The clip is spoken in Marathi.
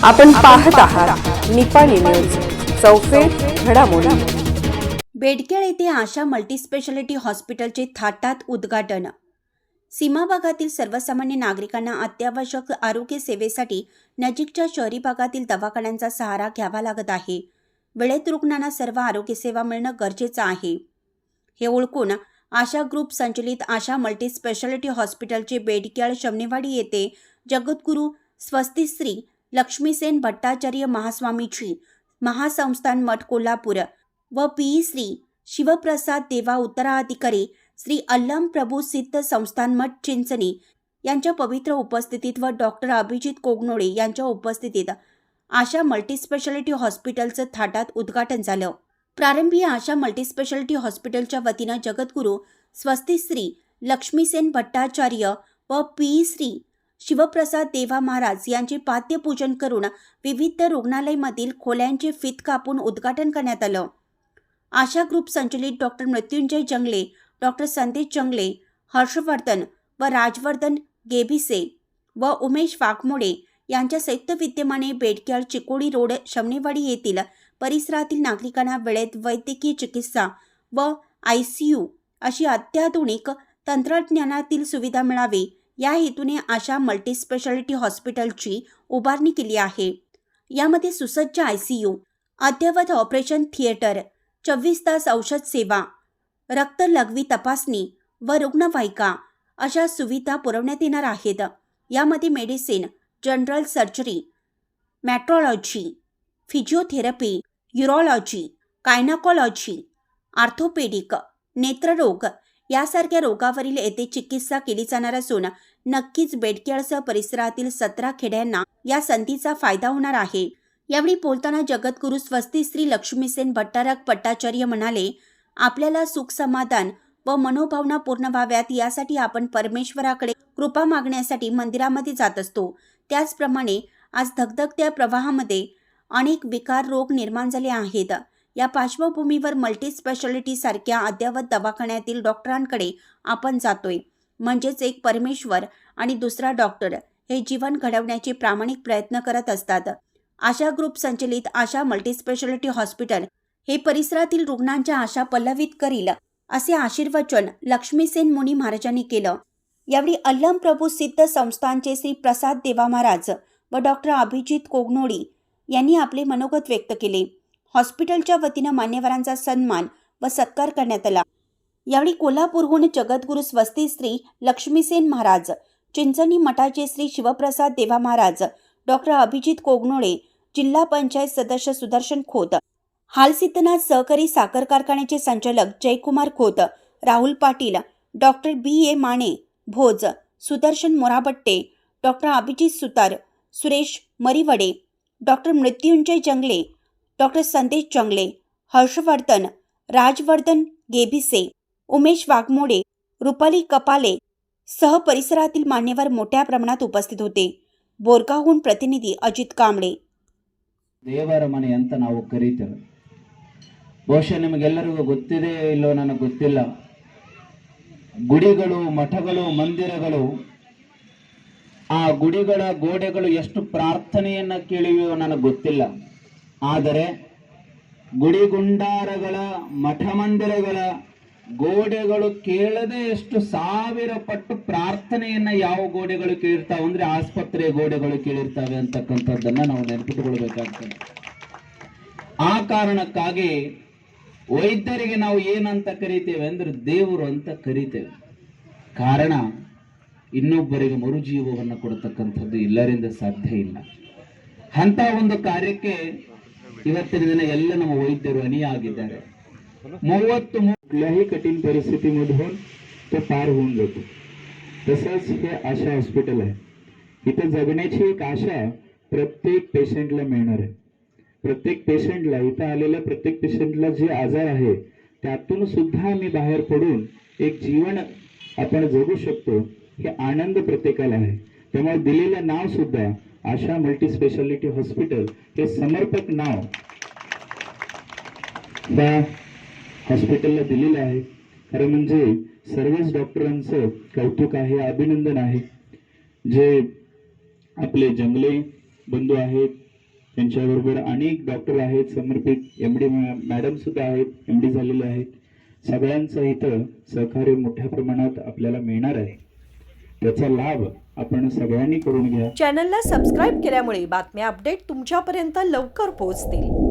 आपण पाहत आहात निपाणी न्यूज, चौफेर घडामोडी। बेडकेळ येथे आशा मल्टीस्पेशालिटी हॉस्पिटलचे थाटात उद्घाटन। सीमा भागातील सर्वसामान्य नागरिकांना अत्यावश्यक आरोग्य सेवेसाठी नजीकच्या शहरी भागातील दवाखान्यांचा सहारा घ्यावा लागत आहे। वेळेत रुग्णांना सर्व आरोग्य सेवा मिळणं गरजेचं आहे। हे ओळखून आशा ग्रुप संचलित आशा मल्टीस्पेशालिटी हॉस्पिटलचे बेडकेळ शमनेवाडी येथे जगद्गुरू स्वस्तिश्री लक्ष्मीसेन भट्टाचार्य महास्वामीजी महासंस्थान मठ कोल्हापूर व पी श्री शिवप्रसाद देवा उत्तराधिकारी श्री अल्लम प्रभू सिद्ध संस्थान मठ चिंचणी यांच्या पवित्र उपस्थितीत व डॉक्टर अभिजित कोगनोळे यांच्या उपस्थितीत आशा मल्टीस्पेशालिटी हॉस्पिटलचं थाटात उद्घाटन झालं। प्रारंभी आशा मल्टीस्पेशालिटी हॉस्पिटलच्या वतीनं जगद्गुरू स्वस्तिश्री लक्ष्मीसेन भट्टाचार्य व पी श्री शिवप्रसाद देवा महाराज यांचे पाद्यपूजन करून विविध रुग्णालयामधील खोल्यांचे फीत कापून उद्घाटन करण्यात आलं। आशा ग्रुप संचलित डॉक्टर मृत्युंजय जंगले, डॉक्टर संदेश जंगले, हर्षवर्धन व राजवर्धन गेबिसे व उमेश वाघमोडे यांच्या संयुक्त विद्यमाने बेडकेळ चिकोडी रोड शमनेवाडी येथील परिसरातील नागरिकांना वेळेत वैद्यकीय चिकित्सा व ICU अशी अत्याधुनिक तंत्रज्ञानातील सुविधा मिळावी या हेतूने आशा मल्टीस्पेशालिटी हॉस्पिटलची उभारणी केली आहे। यामध्ये सुसज्ज ICU, अद्ययावत ऑपरेशन थिएटर, 24 तास औषध सेवा, रक्त लघवी तपासणी व रुग्णवाहिका अशा सुविधा पुरवण्यात येणार आहेत। यामध्ये मेडिसिन, जनरल सर्जरी, मॅट्रोलॉजी, फिजिओथेरपी, यूरोलॉजी, गायनाकोलॉजी, आर्थोपेडिक, नेत्ररोग यासारख्या रोगावरील येथे चिकित्सा केली जाणार असून नक्कीच बेडकेळसह परिसरातील 17 खेड्यांना या संधीचा फायदा होणार आहे। यावेळी बोलताना जगद्गुरू स्वस्तिश्री लक्ष्मीसेन भट्टाचार्य म्हणाले, आपल्याला सुख समाधान व मनोभावना पूर्ण व्हाव्यात यासाठी आपण परमेश्वराकडे कृपा मागण्यासाठी मंदिरामध्ये जात असतो। त्याचप्रमाणे आज धगधगत्या प्रवाहामध्ये अनेक विकार रोग निर्माण झाले आहेत। या पार्श्वभूमीवर मल्टीस्पेशालिटी सारख्या अद्ययावत दवाखान्यातील डॉक्टरांकडे आपण जातोय, म्हणजेच एक परमेश्वर आणि दुसरा डॉक्टर हे जीवन घडवण्याचे प्रामाणिक प्रयत्न करत असतात। आशा ग्रुप संचलित आशा मल्टीस्पेशालिटी हॉस्पिटल हे परिसरातील रुग्णांच्या आशा पल्लवित करील असे आशीर्वचन लक्ष्मीसेन मुनी महाराजांनी केलं। यावेळी अल्लम प्रभू सिद्ध संस्थानचे श्री प्रसाद देवा महाराज व डॉक्टर अभिजित कोगनोळे यांनी आपले मनोगत व्यक्त केले। हॉस्पिटलच्या वतीनं मान्यवरांचा सन्मान व सत्कार करण्यात आला। यावेळी कोल्हापूरहून जगद्गुरू स्वस्तिश्री लक्ष्मीसेन महाराज, चिंचणी मठाचे श्री शिवप्रसाद देवा महाराज, डॉक्टर अभिजित कोगनोळे, जिल्हा पंचायत सदस्य सुदर्शन खोत, हालसिद्धनाथ सहकारी साखर कारखान्याचे संचालक Jaykumar Khot, Rahul Patil, doctor BA Mane Bhoj, Sudarshan Morabatte, doctor Abhijit Sutar, Suresh Marivade, doctor Mrityunjay Jangale, doctor संदेश जंगले, हर्षवर्धन, राजवर्धन गेबिसे, उमेश वाघमोडे, रुपाली कपाले सह परिसरातील मान्यवर मोठ्या प्रमाणात उपस्थित होते। बोरगावहून प्रतिनिधी अजित कांबळे। ದೇವರ ಮನೆ ಅಂತ ನಾವು ಕರೀತೇವೆ। ಬಹುಶಃ ನಿಮಗೆಲ್ಲರಿಗೂ ಗೊತ್ತಿದೆ ಇಲ್ಲೋ ನನಗೆ ಗೊತ್ತಿಲ್ಲ, ಗುಡಿಗಳು, ಮಠಗಳು, ಮಂದಿರಗಳು, ಆ ಗುಡಿಗಳ ಗೋಡೆಗಳು ಎಷ್ಟು ಪ್ರಾರ್ಥನೆಯನ್ನ ಕೇಳಿವೆಯೋ ನನಗೆ ಗೊತ್ತಿಲ್ಲ, ಆದರೆ ಗುಡಿಗುಂಡಾರಗಳ, ಮಠ ಮಂದಿರಗಳ ಗೋಡೆಗಳು ಕೇಳದೆ ಎಷ್ಟು ಸಾವಿರ ಪಟ್ಟು ಪ್ರಾರ್ಥನೆಯನ್ನ ಯಾವ ಗೋಡೆಗಳು ಕೇಳಿರ್ತಾವೆ ಅಂದ್ರೆ ಆಸ್ಪತ್ರೆ ಗೋಡೆಗಳು ಕೇಳಿರ್ತಾವೆ ಅಂತಕ್ಕಂಥದ್ದನ್ನ ನಾವು ನೆನಪಿಟ್ಟುಕೊಳ್ಬೇಕಾಗ್ತದೆ। ಆ ಕಾರಣಕ್ಕಾಗಿ ವೈದ್ಯರಿಗೆ ನಾವು ಏನಂತ ಕರೀತೇವೆ ಅಂದ್ರೆ ದೇವರು ಅಂತ ಕರೀತೇವೆ। ಕಾರಣ ಇನ್ನೊಬ್ಬರಿಗೆ ಮರುಜೀವವನ್ನು ಕೊಡತಕ್ಕಂಥದ್ದು ಎಲ್ಲರಿಂದ ಸಾಧ್ಯ ಇಲ್ಲ। ಅಂತ ಒಂದು ಕಾರ್ಯಕ್ಕೆ ಇವತ್ತಿನ ದಿನ ಎಲ್ಲ ನಮ್ಮ वैद्यರು अनियागिದ್ದಾರೆ। 30 कुठल्याही कठीण परिस्थितीमधून तो पार होऊन जातो। तसंच हे आशा हॉस्पिटल आहे, इथे जगण्याची एक आशा प्रत्येक पेशंटला मिळणार आहे। प्रत्येक पेशंटला, इथे आलेल्या प्रत्येक पेशंटला जे आजार आहे त्यातून सुद्धा आम्ही बाहेर पडून एक जीवन आपण जगू शकतो, हे आनंद प्रत्येकाला आहे। त्यामुळे दिलेलं नाव सुद्धा आशा मल्टीस्पेशालिटी हॉस्पिटल हे समर्पक नाव या हॉस्पिटलला दिलेलं आहे। खरं म्हणजे सर्वच डॉक्टरांचं कौतुक आहे, अभिनंदन आहे। जे आपले जंगले बंधू आहेत, त्यांच्याबरोबर अनेक डॉक्टर आहेत, समर्पित MD मॅडम सुद्धा आहेत, MD झालेले आहेत. सगळ्यांचं इथं सहकार्य मोठ्या प्रमाणात आपल्याला मिळणार आहे. त्याचा लाभ आपण सगळ्यांनी करून घ्या. चॅनलला सबस्क्राईब केल्यामुळे बातम्या अपडेट तुमच्यापर्यंत लवकर पोहोचतील.